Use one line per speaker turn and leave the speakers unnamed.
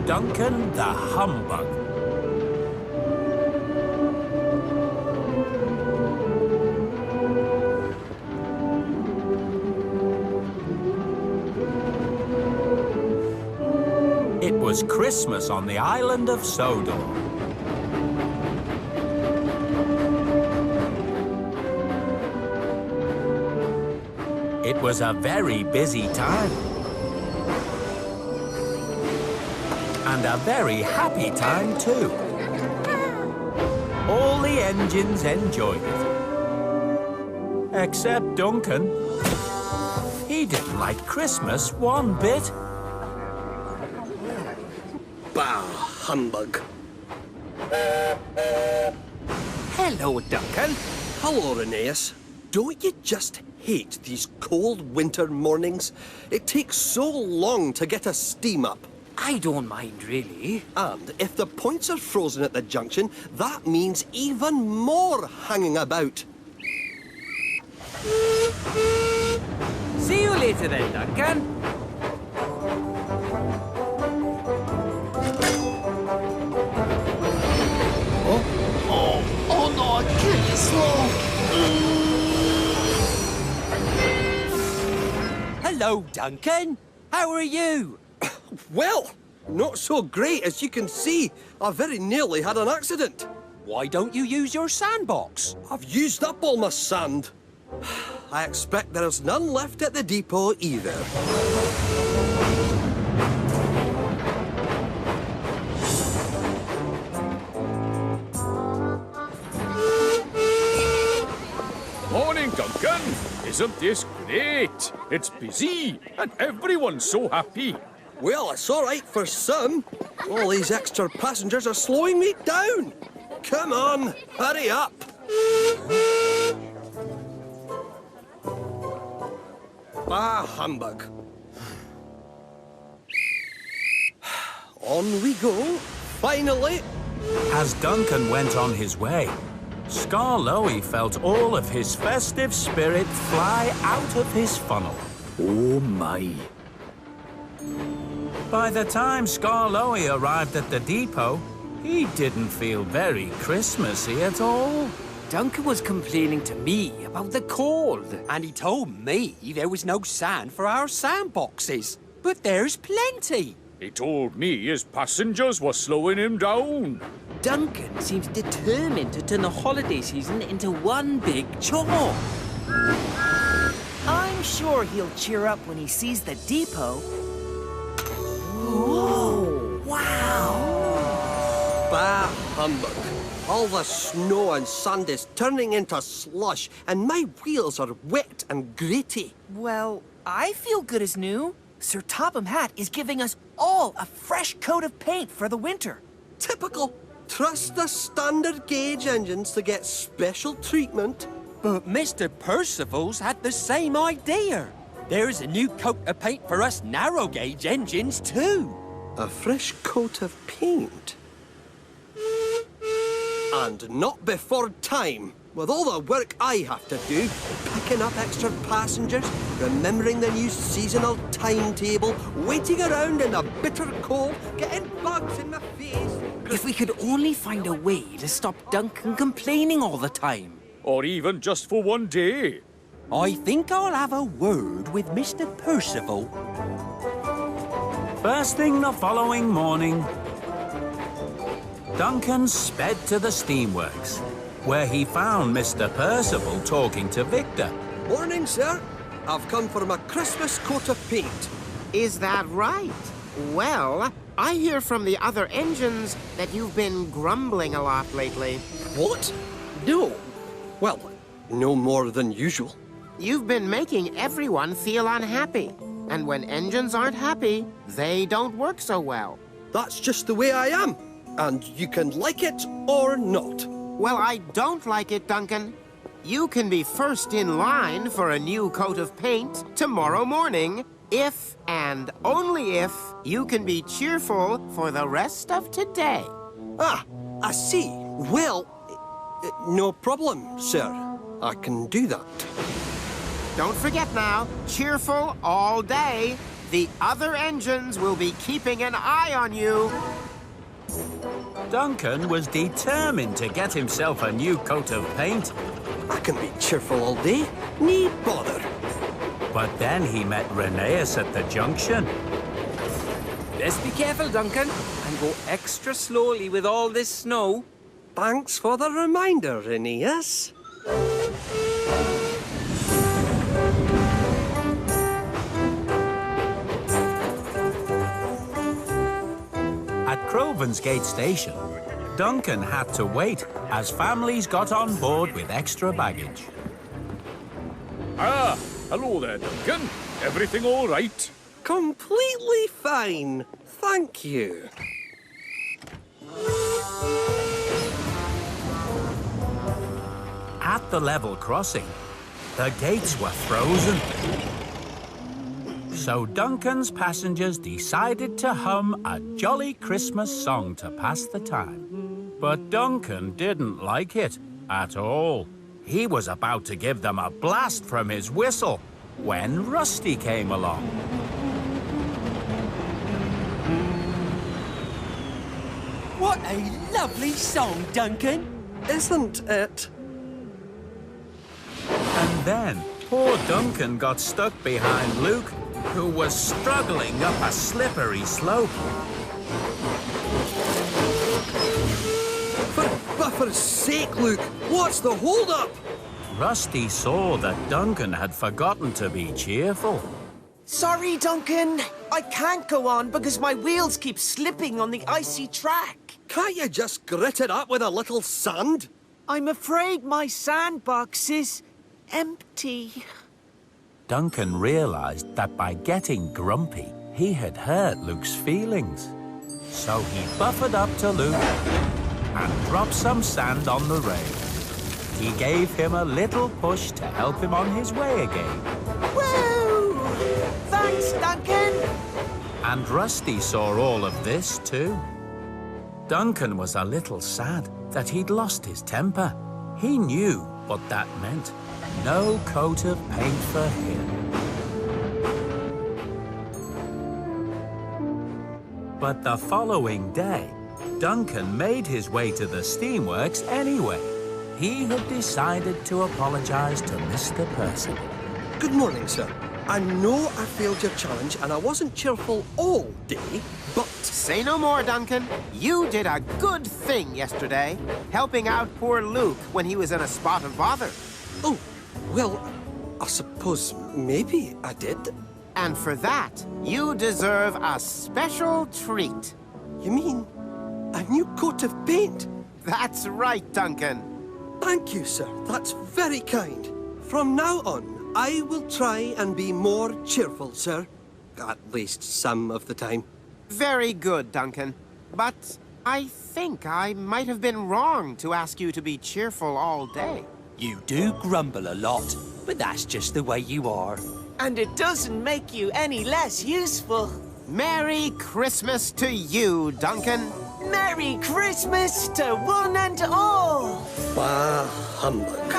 Duncan the Humbug. It was Christmas on the island of Sodor. It was a very busy time. And a very happy time, too. All the engines enjoyed it. Except Duncan. He didn't like Christmas one bit.
Bah, humbug.
Hello, Duncan.
Hello, Rheneas. Don't you just hate these cold winter mornings? It takes so long to get a steam up.
I don't mind, really.
And if the points are frozen at the junction, that means even more hanging about.
See you later then, Duncan.
Oh no, kill me slow.
Hello, Duncan. How are you?
Well, not so great, as you can see. I very nearly had an accident.
Why don't you use your sandbox?
I've used up all my sand. I expect there's none left at the depot either.
Morning, Duncan. Isn't this great? It's busy, and everyone's so happy.
Well, it's all right for some. All these extra passengers are slowing me down. Come on, hurry up. Ah, humbug. On we go, finally.
As Duncan went on his way, Skarloey felt all of his festive spirit fly out of his funnel.
Oh, my.
By the time Skarloey arrived at the depot, he didn't feel very Christmassy at all.
Duncan was complaining to me about the cold, and he told me there was no sand for our sandboxes. But there's plenty.
He told me his passengers were slowing him down.
Duncan seems determined to turn the holiday season into one big chore.
I'm sure he'll cheer up when he sees the depot.
Whoa! Wow!
Bah, humbug. All the snow and sand is turning into slush, and my wheels are wet and gritty.
Well, I feel good as new. Sir Topham Hatt is giving us all a fresh coat of paint for the winter.
Typical. Trust the standard gauge engines to get special treatment.
But Mr. Percival's had the same idea. There's a new coat of paint for us narrow gauge engines, too.
A fresh coat of paint? And not before time. With all the work I have to do, picking up extra passengers, remembering the new seasonal timetable, waiting around in the bitter cold, getting bugs in my face.
If we could only find a way to stop Duncan complaining all the time.
Or even just for one day.
I think I'll have a word with Mr. Percival.
First thing the following morning, Duncan sped to the steamworks, where he found Mr. Percival talking to Victor.
Morning, sir. I've come for my Christmas coat of paint.
Is that right? Well, I hear from the other engines that you've been grumbling a lot lately.
What? No. Well, no more than usual.
You've been making everyone feel unhappy. And when engines aren't happy, they don't work so well.
That's just the way I am. And you can like it or not.
Well, I don't like it, Duncan. You can be first in line for a new coat of paint tomorrow morning if and only if you can be cheerful for the rest of today.
Ah, I see. Well, no problem, sir. I can do that.
Don't forget now, cheerful all day. The other engines will be keeping an eye on you.
Duncan was determined to get himself a new coat of paint.
I can be cheerful all day. Need bother.
But then he met Rheneas at the junction.
Let's be careful, Duncan, and go extra slowly with all this snow.
Thanks for the reminder, Rheneas.
At Crovan's Gate Station, Duncan had to wait as families got on board with extra baggage.
Ah, hello there, Duncan. Everything all right?
Completely fine. Thank you.
At the level crossing, the gates were frozen. So Duncan's passengers decided to hum a jolly Christmas song to pass the time. But Duncan didn't like it at all. He was about to give them a blast from his whistle when Rusty came along.
What a lovely song, Duncan.
Isn't it?
And then poor Duncan got stuck behind Luke, who was struggling up a slippery slope.
For buffer's sake, Luke, what's the hold-up?
Rusty saw that Duncan had forgotten to be cheerful.
Sorry, Duncan. I can't go on because my wheels keep slipping on the icy track.
Can't you just grit it up with a little sand?
I'm afraid my sandbox is empty.
Duncan realized that by getting grumpy, he had hurt Luke's feelings. So he buffered up to Luke and dropped some sand on the rail. He gave him a little push to help him on his way again.
Woo! Thanks, Duncan.
And Rusty saw all of this too. Duncan was a little sad that he'd lost his temper. He knew what that meant. No coat of paint for him. But the following day, Duncan made his way to the steamworks anyway. He had decided to apologize to Mr. Percy.
Good morning, sir. I know I failed your challenge and I wasn't cheerful all day, but...
Say no more, Duncan. You did a good thing yesterday, helping out poor Luke when he was in a spot of bother.
Oh, well, I suppose maybe I did.
And for that, you deserve a special treat.
You mean a new coat of paint?
That's right, Duncan.
Thank you, sir. That's very kind. From now on, I will try and be more cheerful, sir. At least some of the time.
Very good, Duncan. But I think I might have been wrong to ask you to be cheerful all day.
You do grumble a lot, but that's just the way you are.
And it doesn't make you any less useful.
Merry Christmas to you, Duncan.
Merry Christmas to one and all.
Bah, humbug.